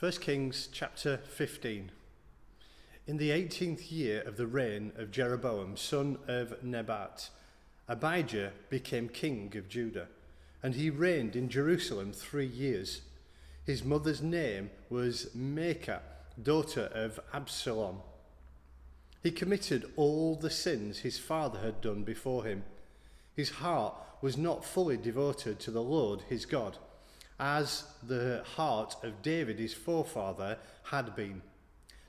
1 Kings chapter 15. In the 18th year of the reign of Jeroboam, son of Nebat, Abijah became king of Judah, and he reigned in Jerusalem 3 years. His mother's name was Maacah, daughter of Abishalom. He committed all the sins his father had done before him. His heart was not fully devoted to the Lord his God, as the heart of David his forefather had been.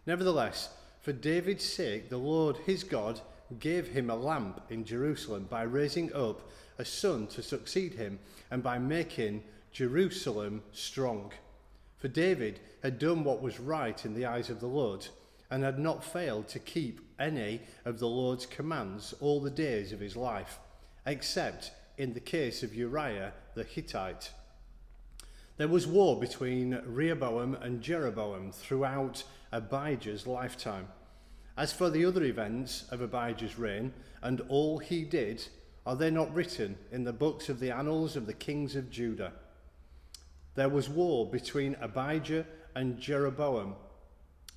Nevertheless, for David's sake, the Lord his God gave him a lamp in Jerusalem by raising up a son to succeed him and by making Jerusalem strong. For David had done what was right in the eyes of the Lord, and had not failed to keep any of the Lord's commands all the days of his life, except in the case of Uriah the Hittite. There was war between Rehoboam and Jeroboam throughout Abijah's lifetime. As for the other events of Abijah's reign and all he did, are they not written in the books of the annals of the kings of Judah? There was war between Abijah and Jeroboam,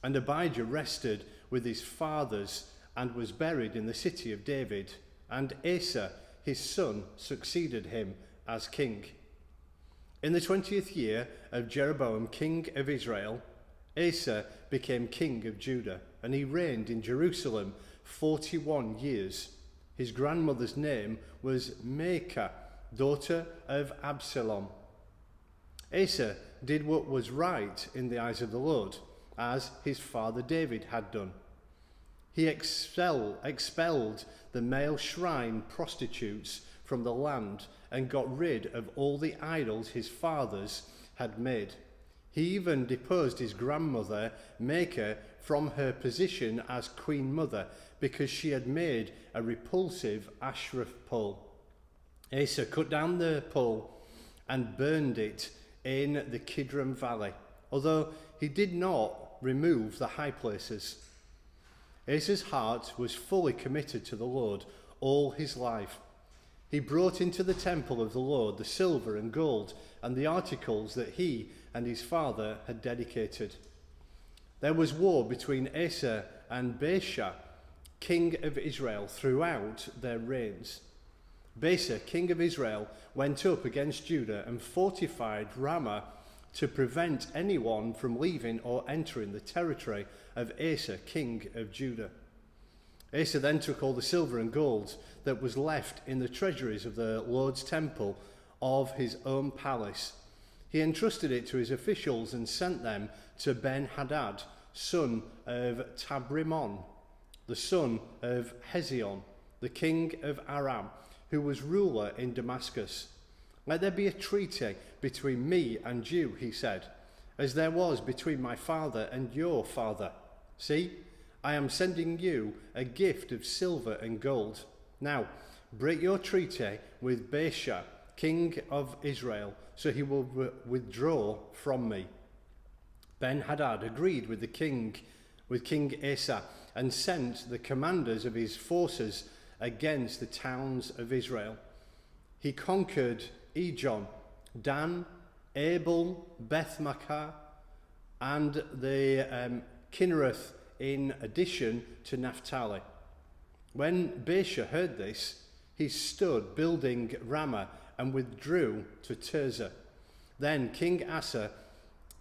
and Abijah rested with his fathers and was buried in the city of David, and Asa, his son, succeeded him as king. In the 20th year of Jeroboam, king of Israel, Asa became king of Judah, and he reigned in Jerusalem 41 years. His grandmother's name was Maacah, daughter of Abishalom. Asa did what was right in the eyes of the Lord, as his father David had done. He expelled the male shrine prostitutes from the land and got rid of all the idols his fathers had made. He even deposed his grandmother Maacah from her position as queen mother because she had made a repulsive Asherah pole. Asa cut down the pole and burned it in the Kidron Valley, although he did not remove the high places. Asa's heart was fully committed to the Lord all his life. He brought into the temple of the Lord the silver and gold and the articles that he and his father had dedicated. There was war between Asa and Baasha, king of Israel, throughout their reigns. Baasha, king of Israel, went up against Judah and fortified Ramah to prevent anyone from leaving or entering the territory of Asa, king of Judah. Asa then took all the silver and gold that was left in the treasuries of the Lord's temple of his own palace. He entrusted it to his officials and sent them to Ben-Hadad, son of Tabrimmon, the son of Hezion, the king of Aram, who was ruler in Damascus. Let there be a treaty between me and you, he said, as there was between my father and your father. See, I am sending you a gift of silver and gold. Now, break your treaty with Baasha, king of Israel, so he will withdraw from me. Ben-Hadad agreed with King Asa, and sent the commanders of his forces against the towns of Israel. He conquered Ijon, Dan, Abel, Beth Maacah, and the Kinnereth, in addition to Naphtali. When Baasha heard this, he stood building Ramah and withdrew to Tirzah. Then King Asa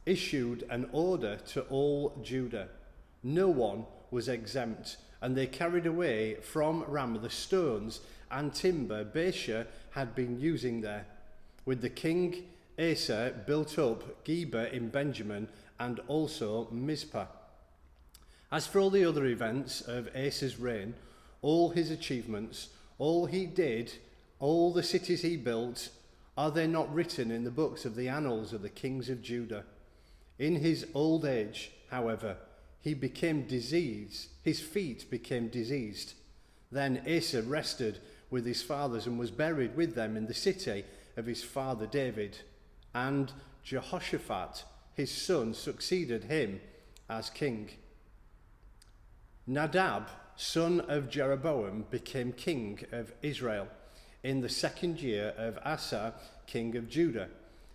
issued an order to all Judah. No one was exempt, and they carried away from Ramah the stones and timber Baasha had been using there. With the king, Asa built up Geba in Benjamin and also Mizpah. As for all the other events of Asa's reign, all his achievements, all he did, all the cities he built, are they not written in the books of the annals of the kings of Judah? In his old age, however, he became diseased. His feet became diseased. Then Asa rested with his fathers and was buried with them in the city of his father David. And Jehoshaphat, his son, succeeded him as king. Nadab, son of Jeroboam, became king of Israel in the 2nd year of Asa, king of Judah,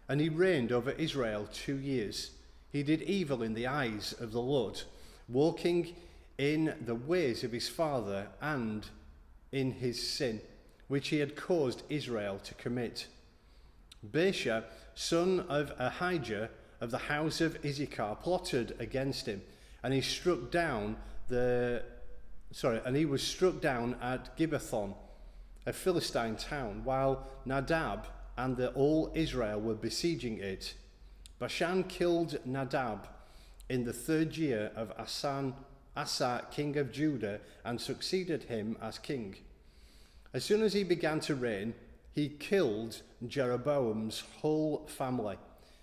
and he reigned over Israel 2 years. He did evil in the eyes of the Lord, walking in the ways of his father and in his sin, which he had caused Israel to commit. Baasha, son of Ahijah of the house of Issachar, plotted against him, and he was struck down at Gibbethon, a Philistine town, while Nadab and all Israel were besieging it. Baasha killed Nadab in the 3rd year of Asa, king of Judah, and succeeded him as king. As soon as he began to reign, he killed Jeroboam's whole family.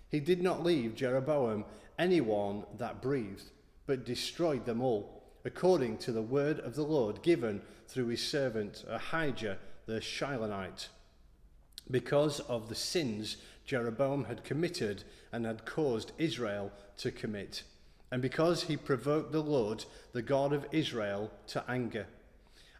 He did not leave Jeroboam anyone that breathed, but destroyed them all, according to the word of the Lord given through his servant Ahijah the Shilonite, because of the sins Jeroboam had committed and had caused Israel to commit, and because he provoked the Lord, the God of Israel, to anger.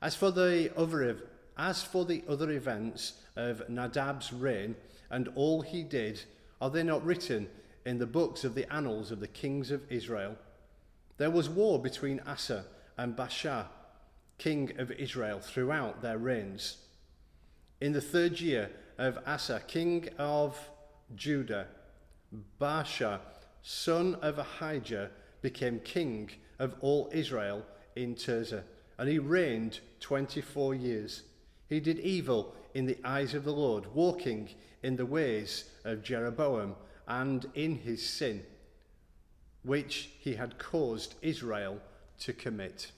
As for the other events of Nadab's reign and all he did, are they not written in the books of the annals of the kings of Israel? There was war between Asa and Baasha, king of Israel, throughout their reigns. In the 3rd year of Asa, king of Judah, Baasha, son of Ahijah, became king of all Israel in Tirzah, and he reigned 24 years. He did evil in the eyes of the Lord, walking in the ways of Jeroboam and in his sin, which he had caused Israel to commit.